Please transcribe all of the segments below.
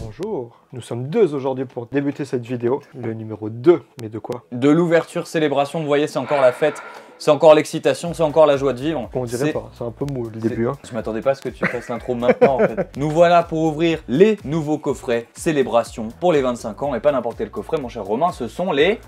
Bonjour, nous sommes deux aujourd'hui pour débuter cette vidéo, le numéro 2, mais de quoi? De l'ouverture, célébration, vous voyez, c'est encore la fête, c'est encore l'excitation, c'est encore la joie de vivre. On dirait pas, c'est un peu mou le début. Hein. Je m'attendais pas à ce que tu fasses l'intro maintenant en fait. Nous voilà pour ouvrir les nouveaux coffrets célébration pour les 25 ans, et pas n'importe quel coffret mon cher Romain, ce sont les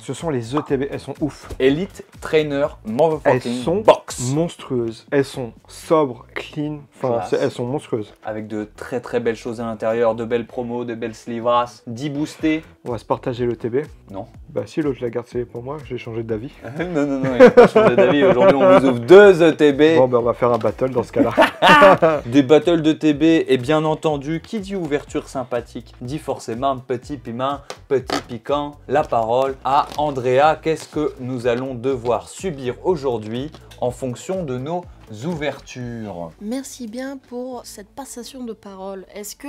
ETB, elles sont ouf. Elite Trainer Motherfucking Elles sont Box. monstrueuses, elles sont sobres, clean, enfin elles sont monstrueuses. Avec de très belles choses à l'intérieur, de belles promos, de belles slivas, 10 boostés. On va se partager l'ETB. Non. Bah si, l'autre je la garde, c'est pour moi, j'ai changé d'avis. non, il n'a pas changé d'avis. Aujourd'hui, on vous ouvre 2 ETB. Bon, bah on va faire un battle dans ce cas-là. Des battles d'ETB, et bien entendu, qui dit ouverture sympathique, dit forcément petit piment, petit piquant. La parole à Andrea. Qu'est-ce que nous allons devoir subir aujourd'hui en fonction de nos ouvertures? Merci bien pour cette passation de parole. Est-ce que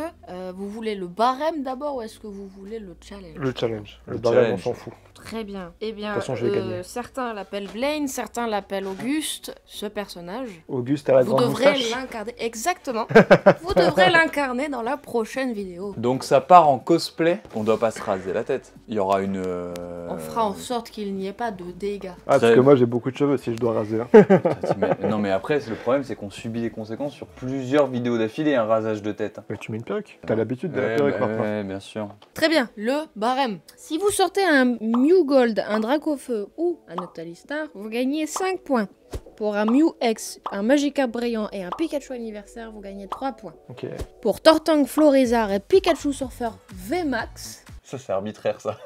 vous voulez le barème d'abord ou est-ce que vous voulez le challenge? Le challenge. Le Le barème, on challenge. s'en fout. Très bien. Eh bien, De toute façon, je vais gagner. certains l'appellent Blaine, certains l'appellent Auguste. Ce personnage, Auguste à la vous grande devrez moustache. l'incarner. Exactement. Vous devrez l'incarner dans la prochaine vidéo. Donc ça part en cosplay, on doit pas se raser la tête. Il y aura une... On fera en sorte qu'il n'y ait pas de dégâts. Ah, parce que moi j'ai beaucoup de cheveux si je dois raser. Hein. Non mais après, le problème c'est qu'on subit les conséquences sur plusieurs vidéos d'affilée, un rasage de tête. Mais tu mets une perruque. T'as l'habitude de la perruque maintenant. Ouais, bien sûr. Très bien, le barème. Si vous sortez un Mew Gold, un Dracofeu ou un Octalistar, vous gagnez 5 points. Pour un Mew X, un Magikarp brillant et un Pikachu anniversaire, vous gagnez 3 points. Ok. Pour Tortank, Florizard et Pikachu Surfer VMAX, Ça c'est arbitraire ça.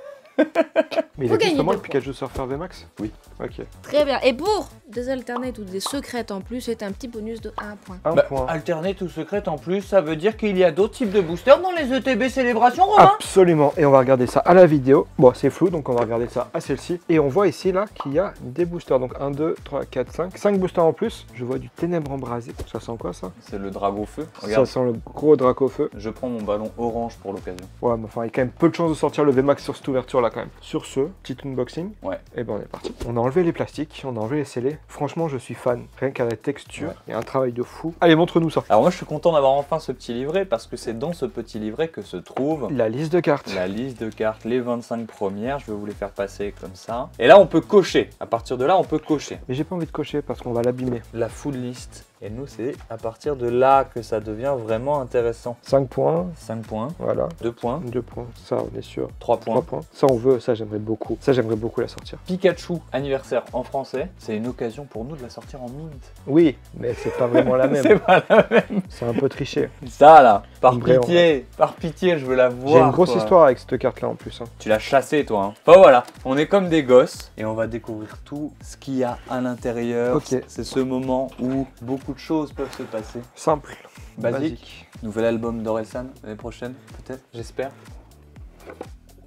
Mais il Faut existe gagner vraiment le 2 Pikachu Surfer VMAX? Oui. Ok. très bien. Et pour des alternates ou des secrètes en plus, c'est un petit bonus de 1 point. Un Bah, point. alternate ou secrète en plus, ça veut dire qu'il y a d'autres types de boosters dans les ETB célébrations, Romain. Absolument, et on va regarder ça à la vidéo. Bon, c'est flou, donc on va regarder ça à celle-ci. Et on voit ici, là, qu'il y a des boosters. Donc 1, 2, 3, 4, 5. 5 boosters en plus. Je vois du ténèbre embrasé. Ça sent quoi, ça? C'est le dragon feu. Regarde, Ça sent le gros Dracofeu. je prends mon ballon orange pour l'occasion. Ouais, mais enfin, il y a quand même peu de chances de sortir le VMAX sur cette ouverture-là, quand même. Sur ce, petit unboxing. Ouais. Et ben, on est parti. On a enlevé les plastiques, on a enlevé les scellés. Franchement, je suis fan. Rien qu'à la texture, Ouais. il y a un travail de fou. Allez, montre-nous ça. Alors moi je suis content d'avoir enfin ce petit livret parce que c'est dans ce petit livret que se trouve La liste de cartes. la liste de cartes, les 25 premières. Je vais vous les faire passer comme ça. Et là on peut cocher. À partir de là on peut cocher. Mais j'ai pas envie de cocher parce qu'on va l'abîmer. La full list. Et nous c'est à partir de là que ça devient vraiment intéressant. 5 points. 5 points, Voilà. 2 points, 2 points. Ça, on est sûr. 3 3 points. points. Ça, on veut. Ça, j'aimerais beaucoup. Ça, j'aimerais beaucoup la sortir. Pikachu anniversaire en français. C'est une occasion pour nous de la sortir en mint. Oui, mais c'est pas vraiment la même. C'est pas la même. C'est un peu triché. Ça là, par Une vraie pitié, je veux la voir. J'ai une grosse quoi. histoire avec cette carte-là en plus. Hein. Tu l'as chassé toi. Hein. Enfin voilà, on est comme des gosses et on va découvrir tout ce qu'il y a à l'intérieur. Ok. C'est ce moment où beaucoup de choses peuvent se passer. Simple. Basique. Nouvel album d'Orelsan l'année prochaine, peut-être, j'espère.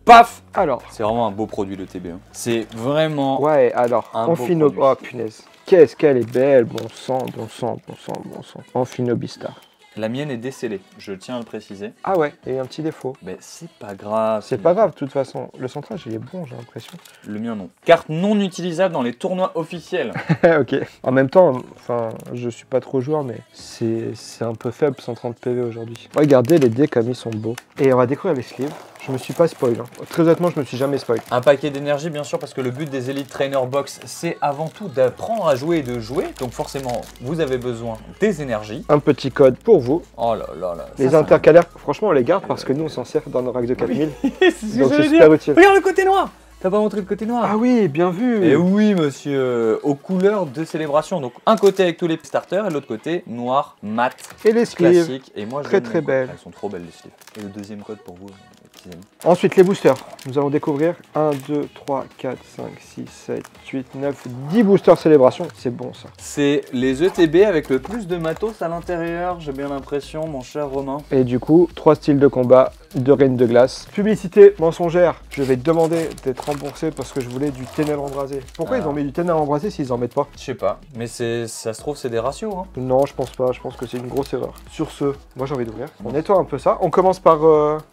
Paf! Alors. C'est vraiment un beau produit le TB. Hein. C'est vraiment... Ouais, alors. Un On beau finit. produit. Oh, punaise. Qu'est-ce qu'elle est belle. Bon sang, bon sang, bon sang, bon sang. Amphinobistar. La mienne est décellée, je tiens à le préciser. Ah ouais, il y a eu un petit défaut. Mais c'est pas grave. C'est pas grave, de toute façon. Le centrage, il est bon, j'ai l'impression. Le mien non. Carte non utilisable dans les tournois officiels. Ok. En même temps, enfin, je suis pas trop joueur, mais c'est un peu faible, 130 PV aujourd'hui. Regardez les dés comme ils sont beaux. Et on va découvrir les sleeves. Je me suis pas spoil. Hein. Très honnêtement, je me suis jamais spoil. Un paquet d'énergie bien sûr parce que le but des Elite Trainer Box c'est avant tout d'apprendre à jouer et de jouer. Donc forcément vous avez besoin des énergies. Un petit code pour vous. Oh là là là. Les intercalaires, franchement, on les garde parce que nous, on s'en sert dans nos racks de 4000. C'est ce que Donc c'est j'allais super dire. utile. Regarde le côté noir. T'as pas montré le côté noir. Ah oui, bien vu. Et oui monsieur, aux couleurs de célébration. Donc un côté avec tous les starters et l'autre côté noir, mat, Et les sleeves. classique. Et moi je Très, donne très mon code. belles. Elles sont trop belles les sleeves. Et le deuxième code pour vous, petits amis. Ensuite, les boosters. Nous allons découvrir 1, 2, 3, 4, 5, 6, 7, 8, 9, 10 boosters célébration. C'est bon ça. C'est les ETB avec le plus de matos à l'intérieur, j'ai bien l'impression, mon cher Romain. Et du coup, 3 styles de combat, 2 reines de glace. Publicité mensongère. Je vais demander d'être remboursé parce que je voulais du ténèbre embrasé. Pourquoi ils ont mis du ténèbre embrasé s'ils en mettent pas? Je sais pas, mais ça se trouve c'est des ratios. Hein. Non, je pense pas. Je pense que c'est une grosse erreur. Sur ce, moi j'ai envie d'ouvrir. On nettoie un peu ça. On commence par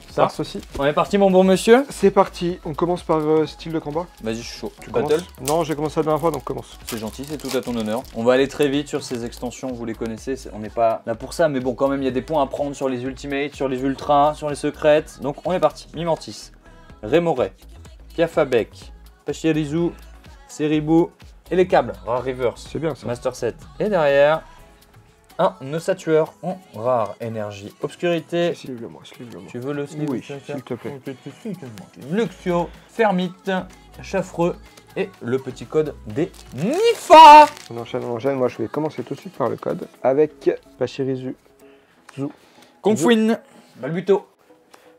Ça. ceci. On est parti, mon bon monsieur. C'est parti, on commence par style de combat. Vas-y, je suis chaud. Tu Battle. commences? Non, j'ai commencé la dernière fois, donc commence. C'est gentil, c'est tout à ton honneur. On va aller très vite sur ces extensions, vous les connaissez, on n'est pas là pour ça, mais bon, quand même, il y a des points à prendre sur les ultimates, sur les ultras, sur les secrètes. Donc, on est parti. Mimantis, Remoray, Piafabek, Pachirizu, Seribu et les câbles, Rare Reverse, C'est bien ça. Master 7. Et derrière, un Nocatueur en rare énergie. Obscurité. Slave-le-moi. Tu veux le slip? Oui, s'il te plaît. Luxio, Fermite, Chaffreux et le petit code des Nifa. On enchaîne. Moi, je vais commencer tout de suite par le code avec Pachirizu. Kongfuin, Balbuto,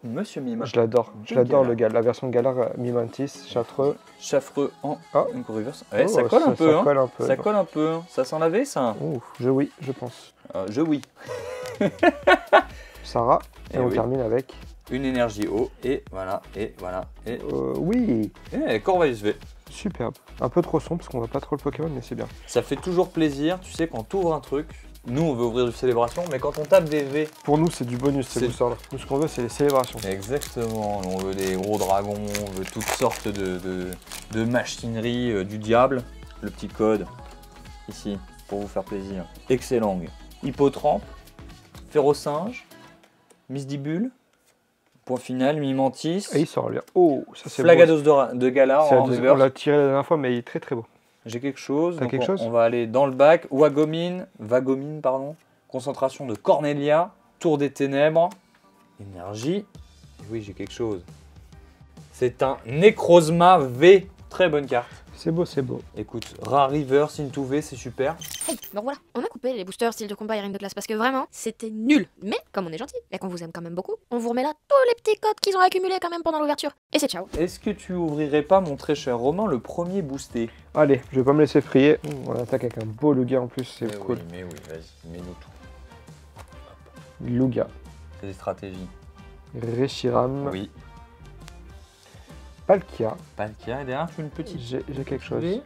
Monsieur Mime, Je l'adore. Je l'adore, le gars. La version Galar Mimantis, Chartreux. Chaffreux en Ah. Reverse. Ouais, Oh, ça colle un peu. Ça Hein. colle un peu. Ça colle un peu. Hein. Ça s'en avait, ça. Ouh, je pense. Oui. Sarah. Et Eh on oui. termine avec. Une énergie haut. Et voilà. Et voilà. Et Oui. Corvallis V. Superbe. Un peu trop sombre parce qu'on voit pas trop le Pokémon, mais c'est bien. Ça fait toujours plaisir. Tu sais, quand tu ouvres un truc, nous, on veut ouvrir une célébration, mais quand on tape des V. Pour nous, c'est du bonus, ces C'est- boosters-là. Nous, ce qu'on veut, c'est les célébrations. Exactement, on veut des gros dragons, on veut toutes sortes de machinerie du diable. Le petit code, ici, pour vous faire plaisir. Excellent. Hippotrampe, Férocinge, Misdibule, point final, Mimantis, Et il sort bien. Oh, ça c'est beau. Flagados de Galar C'est la en deuxième- reverse. On l'a tiré la dernière fois, mais il est très très beau. J'ai quelque chose, T'as donc quelque chose on va aller dans le bac. Vagomine, pardon. Concentration de Cornelia, Tour des Ténèbres, énergie. Et oui, j'ai quelque chose. C'est un Necrozma V, très bonne carte. C'est beau, c'est beau. Écoute, Rare Reverse into V, c'est super. Hey, donc voilà, on a coupé les boosters style de combat et ring de classe parce que vraiment, c'était nul. Mais comme on est gentil et qu'on vous aime quand même beaucoup, on vous remet là tous les petits codes qu'ils ont accumulés quand même pendant l'ouverture. Et c'est ciao. Est-ce que tu ouvrirais pas, mon très cher Romain, le premier boosté? Allez, je vais pas me laisser frayer. On attaque avec un beau Lugia en plus, c'est cool. Mais oui, vas-y, mets-nous tout. Lugia. C'est des stratégies. Reshiram. Oui. Palkia. Palkia, et derrière, tu as une petite. J'ai quelque chose. V.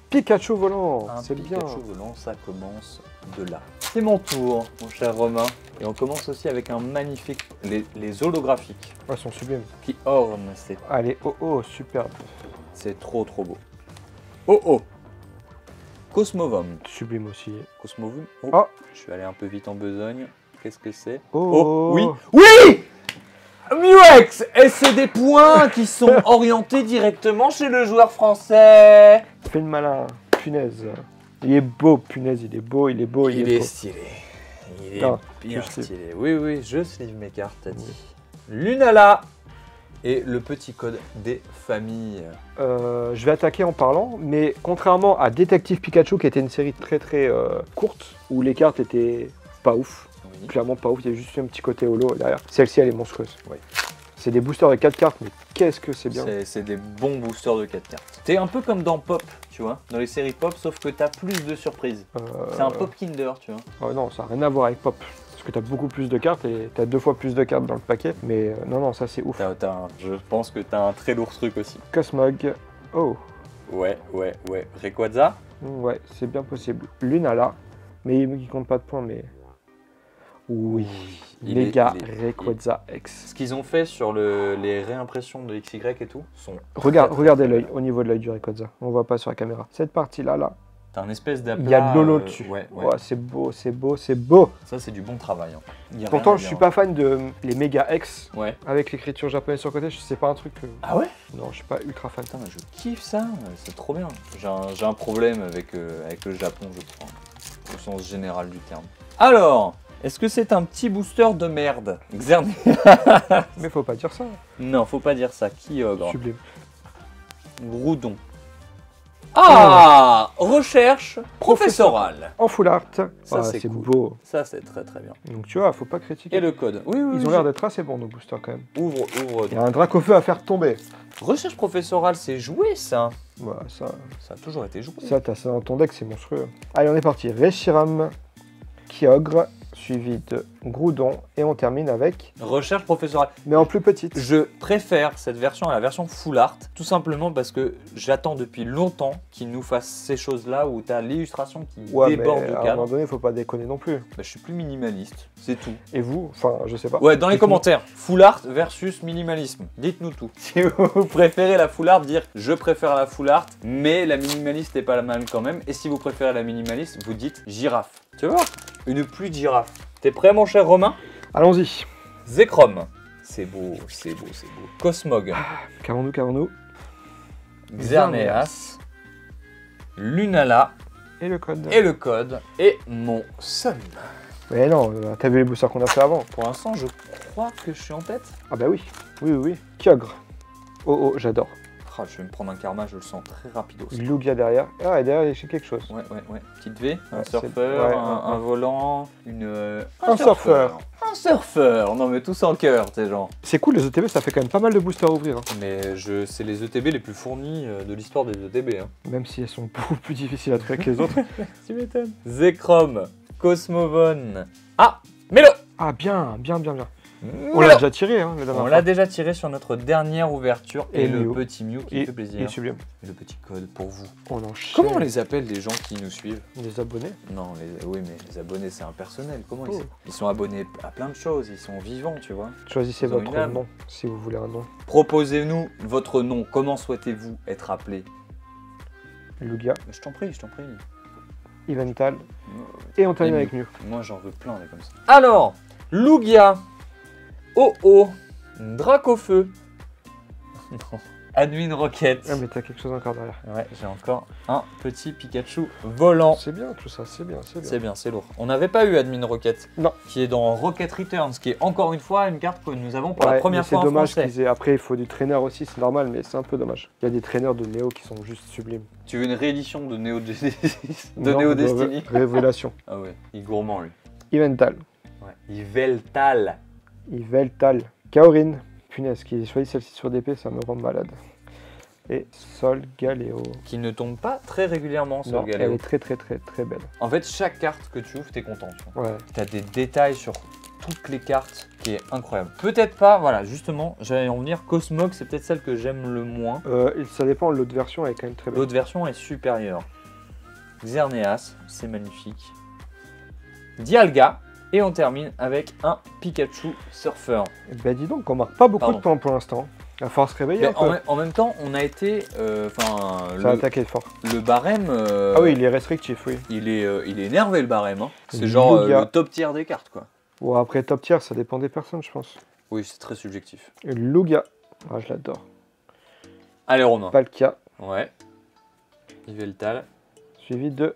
Pikachu volant, Un c'est bien. Pikachu volant, ça commence de là. C'est mon tour, mon cher Romain. Et on commence aussi avec un magnifique, les holographiques, Ouais, ils sont sublimes. qui ornent, Allez, oh, superbe. c'est trop beau. Oh Cosmovum. Sublime aussi. Cosmovum. Oh. Je suis allé un peu vite en besogne. Qu'est-ce que c'est? Oh, oui. Oui Muex. Et c'est des points qui sont orientés directement chez le joueur français. Fais le malin, punaise. Il est beau, punaise, il est beau, il est beau. stylé. Il est Non, bien tu sleeves. stylé. Oui, je sleeve mes cartes, t'as dit. Lunala et le petit code des familles. Je vais attaquer en parlant, mais contrairement à Détective Pikachu, qui était une série très courte, où les cartes étaient pas ouf, Oui. clairement pas ouf, il y a juste un petit côté holo derrière. Celle-ci, elle est monstrueuse. Oui. C'est des boosters de 4 cartes, mais qu'est-ce que c'est bien. C'est des bons boosters de 4 cartes. T'es un peu comme dans Pop, tu vois, dans les séries Pop, sauf que t'as plus de surprises. C'est un Pop Kinder, tu vois. Non, ça n'a rien à voir avec Pop. Parce que t'as beaucoup plus de cartes et t'as 2 fois plus de cartes dans le paquet. Mais non, ça c'est ouf. Je pense que t'as un très lourd truc aussi. Cosmog. Oh, Ouais. Rayquaza. ouais, c'est bien possible. Lunala. Mais il compte pas de points, mais. Oui. Mega Rayquaza X. Ce qu'ils ont fait sur les réimpressions de XY et tout sont. Regardez l'œil, au niveau de l'œil du Rayquaza. On voit pas sur la caméra. Cette partie-là, T'as un espèce d'aplat. il y a de l'holo dessus. Ouais. Ouais, c'est beau, c'est beau, c'est beau. Ça, c'est du bon travail. Hein. Y a Pourtant, rien à je suis dire, pas fan de les Mega X hein. Ouais. avec l'écriture japonaise sur le côté. C'est pas un truc que. Ah ouais? Non, je suis pas ultra fan. Putain, mais je kiffe ça, c'est trop bien. J'ai un problème avec le Japon, je crois, au sens général du terme. Alors, est-ce que c'est un petit booster de merde? Xerneas. Mais faut pas dire ça. Non, faut pas dire ça. Kyogre. Sublime. Groudon. Ah, recherche professorale. En full art. Ça, Ah, c'est c'est cool. beau. Ça, c'est très bien. Donc tu vois, faut pas critiquer. Et le code? Oui, Ils ont l'air d'être assez bons nos boosters quand même. Ouvre. Il y a un Dracofeu à faire tomber. Recherche professorale, c'est joué, ça. Voilà, ça Ça a toujours été joué. t'as ça dans ton deck, c'est monstrueux. Allez, on est parti. Reshiram, Kyogre, suivi de Groudon. Et on termine avec, Recherche professorale. mais en plus petite. Je préfère cette version à la version full art, tout simplement parce que j'attends depuis longtemps qu'ils nous fassent ces choses-là où tu as l'illustration qui Ouais, déborde mais du à un cadre. moment donné, faut pas déconner non plus. Bah, je suis plus minimaliste, c'est tout. Et vous, enfin, je sais pas. Ouais, dans les Dites-nous. commentaires, full art versus minimalisme. Dites-nous tout. Si vous préférez la full art, dire je préfère la full art, mais la minimaliste est pas mal quand même. Et si vous préférez la minimaliste, vous dites girafe. Tu vois, une pluie de girafe. T'es prêt, mon cher Romain? Allons-y. Zekrom. C'est beau, c'est beau, c'est beau. Cosmog. Qu'avons-nous Xerneas. Lunala. Et le code. Et le code. Et mon son. Mais non, t'as vu les boosters qu'on a fait avant? Pour l'instant, je crois que je suis en tête. Ah bah oui. Oui, oui, oui. Kyogre. Oh, oh, j'adore. Ah, je vais me prendre un karma, je le sens très rapido. Lugia derrière. Ah, et derrière, il y a quelque chose. Ouais. Petite V, un Ouais, surfeur, ouais, un volant, Un surfeur. Un surfeur. Non, mais tous en cœur, ces gens. C'est cool, les ETB, ça fait quand même pas mal de boosters à ouvrir. Hein. Mais c'est les ETB les plus fournis de l'histoire des ETB. Hein. Même si elles sont beaucoup plus difficiles à trouver que les autres. Tu m'étonnes. Zekrom, Cosmovon. Ah, Mélo. Ah, bien. On Mélo. l'a déjà tiré, hein, la dernière On fois. l'a déjà tiré sur notre dernière ouverture. Et, Et le Mew. petit Mew qui Et- fait Et plaisir. sublime. Et le petit code pour vous. On enchaîne. Comment on les appelle les gens qui nous suivent? Les abonnés. Non, oui, mais les abonnés, c'est impersonnel. Comment Oh. ils sont abonnés à plein de choses, ils sont vivants, tu vois. Choisissez Ils ont votre une âme. nom, si vous voulez un nom. Proposez-nous votre nom. Comment souhaitez-vous être appelé? Lugia, Je t'en prie, je t'en prie. Evental. Et on termine Et avec Mew. Moi, j'en veux plein, des comme ça. Alors, Lugia, Oh-Oh, Dracofeu, non, Admin Rocket. Ah, mais t'as quelque chose encore derrière. Ouais, j'ai encore un petit Pikachu volant. C'est bien tout ça, c'est bien. C'est bien, c'est lourd. On n'avait pas eu Admin Rocket. Non. Qui est dans Rocket Returns, qui est encore une fois une carte que nous avons pour Ouais, la première mais fois en c'est dommage français. qu'ils aient. Après, il faut du traîneur aussi, c'est normal, mais c'est un peu dommage. Il y a des traîneurs de Néo qui sont juste sublimes. Tu veux une réédition de Neo, de Non, Neo de Destiny? Révélation. Ah ouais, il est gourmand lui. Evental. Ouais. Yveltal. Yveltal. Kaorin. Punaise, qui choisit celle-ci sur DP, ça me rend malade. Et Sol Galéo. Qui ne tombe pas très régulièrement sur Non, le elle Galéo. est très belle. En fait, chaque carte que tu ouvres, t'es content. Tu vois. Ouais. T'as des détails sur toutes les cartes qui est incroyable. Peut-être pas, voilà, justement, j'allais en venir. Cosmog, c'est peut-être celle que j'aime le moins. Ça dépend, l'autre version elle est quand même très belle. L'autre version est supérieure. Xerneas, c'est magnifique. Dialga. Et on termine avec un Pikachu Surfer. Bah dis donc, on marque pas beaucoup Pardon. de points pour l'instant. Il va falloir se réveiller un peu. En même temps, on a été. Enfin, Ça a attaqué fort. le barème. Ah oui, il est restrictif, oui. il est énervé le barème. Hein. C'est Le genre Lugia. le top tier des cartes, quoi. Bon, après top tier, ça dépend des personnes, je pense. Oui, c'est très subjectif. Et Lugia. Ah, je l'adore. Allez, Romain. Palkia. Ouais. Yveltal. Suivi de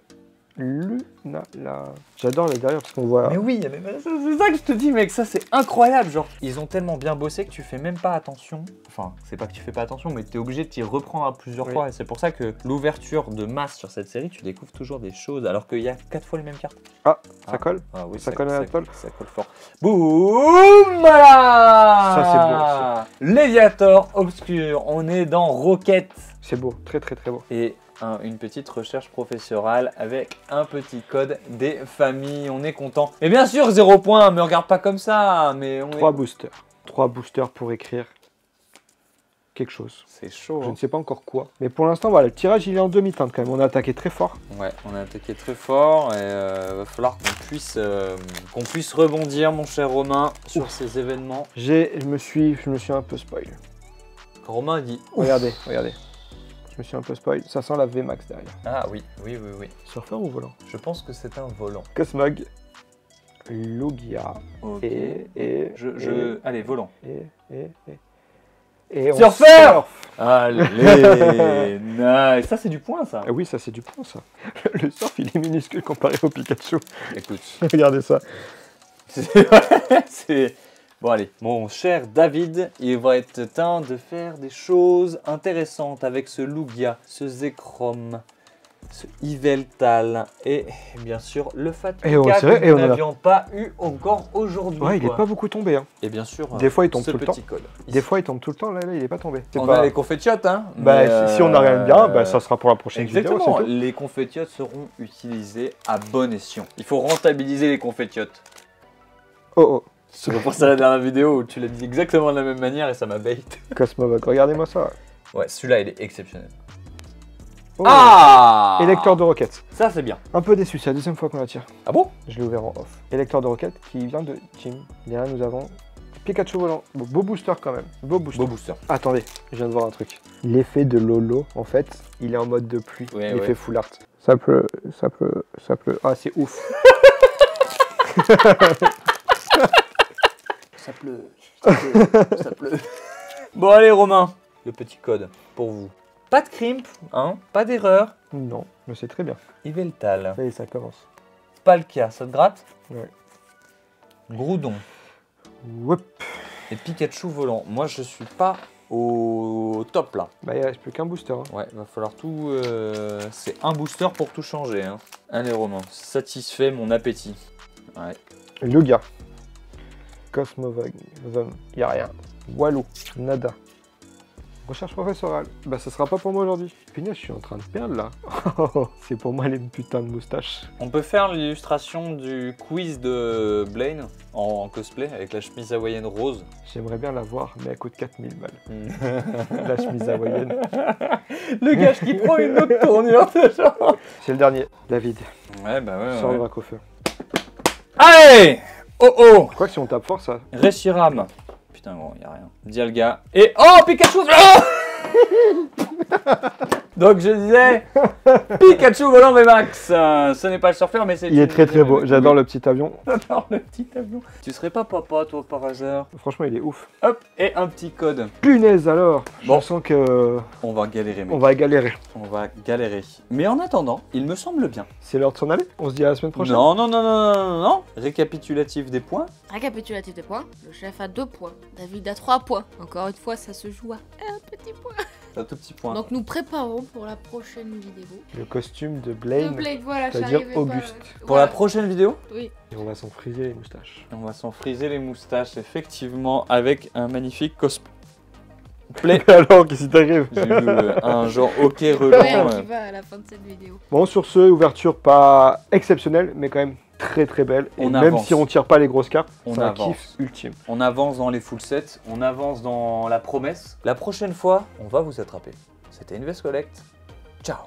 Lunala. J'adore les derrière parce qu'on voit. Mais oui, c'est ça que je te dis, mec, ça c'est incroyable. Genre, ils ont tellement bien bossé que tu fais même pas attention. Enfin, c'est pas que tu fais pas attention, mais tu es obligé de t'y reprendre à plusieurs Oui. fois. Et c'est pour ça que l'ouverture de masse sur cette série, tu découvres toujours des choses alors qu'il y a 4 fois les mêmes cartes. Ah, ça Ah. colle. Ah oui, Ça colle à la toile. Ça colle fort. Boum, voilà. Ça, c'est beau. Léviator obscur, on est dans Rocket. C'est beau, très beau. Et une petite recherche professorale avec un petit code des familles. On est content. Et bien sûr, 0 point, me regarde pas comme ça. Mais on 3 boosters. 3 boosters pour écrire quelque chose. C'est chaud. Je Hein. ne sais pas encore quoi. Mais pour l'instant, voilà, le tirage il est en demi-teinte quand même. On a attaqué très fort. Ouais, on a attaqué très fort et va falloir qu'on puisse rebondir, mon cher Romain, sur ces événements. Je me suis un peu spoil. Romain dit. Regardez. Je me suis un peu spoil. Ça sent la VMAX derrière. Ah oui. Surfeur ou volant? Je pense que c'est un volant. Cosmog. Lugia. Ok. Allez, volant. Et on Surfeur. surfe. Allez, nice. Ça, c'est du point, ça. Ah oui, ça c'est du point ça. Le surf il est minuscule comparé au Pikachu. Écoute. Regardez ça. C'est... Bon allez, mon cher David, il va être temps de faire des choses intéressantes avec ce Lugia, ce Zekrom, ce Yveltal et bien sûr le Fat Et on Pika dirait- que et nous on en a- n'avions pas eu encore aujourd'hui. Ouais, il est quoi. pas beaucoup tombé. Hein. Et bien sûr, Des fois, il tombe ce tout le petit temps. code. Des fois il tombe tout le temps, là il est pas tombé. C'est On pas- a les confettiotes, hein. Bah, mais, si on n'a rien bien, bah, ça sera pour la prochaine Exactement, vidéo. c'est tout. les confettiotes seront utilisés à bon escient. Il faut rentabiliser les confettiotes. Oh, Je repense à la dernière vidéo où tu l'as dit exactement de la même manière et ça m'a bait. Cosmovac, regardez-moi ça. Ouais, celui-là, il est exceptionnel. Oh. Ah Et lecteur de roquettes. Ça, c'est bien. Un peu déçu, c'est la deuxième fois qu'on la tire. Ah bon? Je l'ai ouvert en off. Et lecteur de roquettes qui vient de Jim. Là, nous avons Pikachu volant. Beau booster quand même. Beau booster. Beau booster. Attendez, je viens de voir un truc. L'effet de Lolo, en fait, il est en mode de pluie. Ouais, L'effet ouais. full art. Ça pleut, ça pleut, ça pleut. Ah, c'est ouf. Ça pleut. Ça pleut. Bon, allez, Romain. Le petit code pour vous. Pas de crimp, hein, pas d'erreur. Non, mais c'est très bien. Yveltal. Ça y est, ça commence. Palkia, ça te gratte? Ouais. Groudon. Whoop. Et Pikachu volant. Moi, je suis pas au top là. Bah, il reste plus qu'un booster. Hein. Ouais, va falloir tout. C'est un booster pour tout changer. Hein. Allez, Romain, satisfait mon appétit. Ouais. Lugia. Cosmovac. Y a rien. Walou. Nada. Recherche professorale. Bah, ça sera pas pour moi aujourd'hui. Punaise, je suis en train de perdre là. C'est pour moi les putains de moustaches. On peut faire l'illustration du quiz de Blaine en cosplay avec la chemise hawaïenne rose. J'aimerais bien la voir, mais elle coûte 4000 balles. La chemise hawaïenne. Le gars qui prend une autre tournure déjà. C'est le dernier. David. Ouais, bah ouais. Sors le ouais. vrac au feu. Allez! Oh oh! Je crois que si on tape fort, ça. Reshiram. Putain, gros, y'a rien. Dialga. Et. Oh, Pikachu! Oh donc je disais. Pikachu volant VMAX. Ce n'est pas le surfeur, mais c'est. Il est très très beau. J'adore le petit avion. J'adore le petit avion. Tu serais pas papa, toi, par hasard? Franchement, il est ouf. Hop, et un petit code. Punaise alors. Bon. Je sens que On va galérer, mec. on va galérer. On va galérer. Mais en attendant, il me semble bien. C'est l'heure de s'en aller. On se dit à la semaine prochaine. Non, non, non, non, non, non, non. Récapitulatif des points. Récapitulatif des points. Le chef a 2 points. David a 3 points. Encore une fois, ça se joue à un petit point. Un tout petit point. Donc nous préparons pour la prochaine vidéo. Le costume de Le Blaine. Blake, voilà, c'est-à-dire j'arrivais pas. Auguste. Pour la prochaine vidéo, Oui. Et on va s'en friser les moustaches. on va s'en friser les moustaches, effectivement, avec un magnifique cosplay. Alors, qu'est-ce qui t'arrive? J'ai eu un genre hockey Ouais, relant. qui va à la fin de cette vidéo. Bon, sur ce, ouverture pas exceptionnelle, mais quand même très très belle. Et On même avance. si on tire pas les grosses cartes, On c'est un avance. kiff ultime. On avance dans les full sets, on avance dans la promesse. La prochaine fois, on va vous attraper. C'était Invest Collect. Ciao.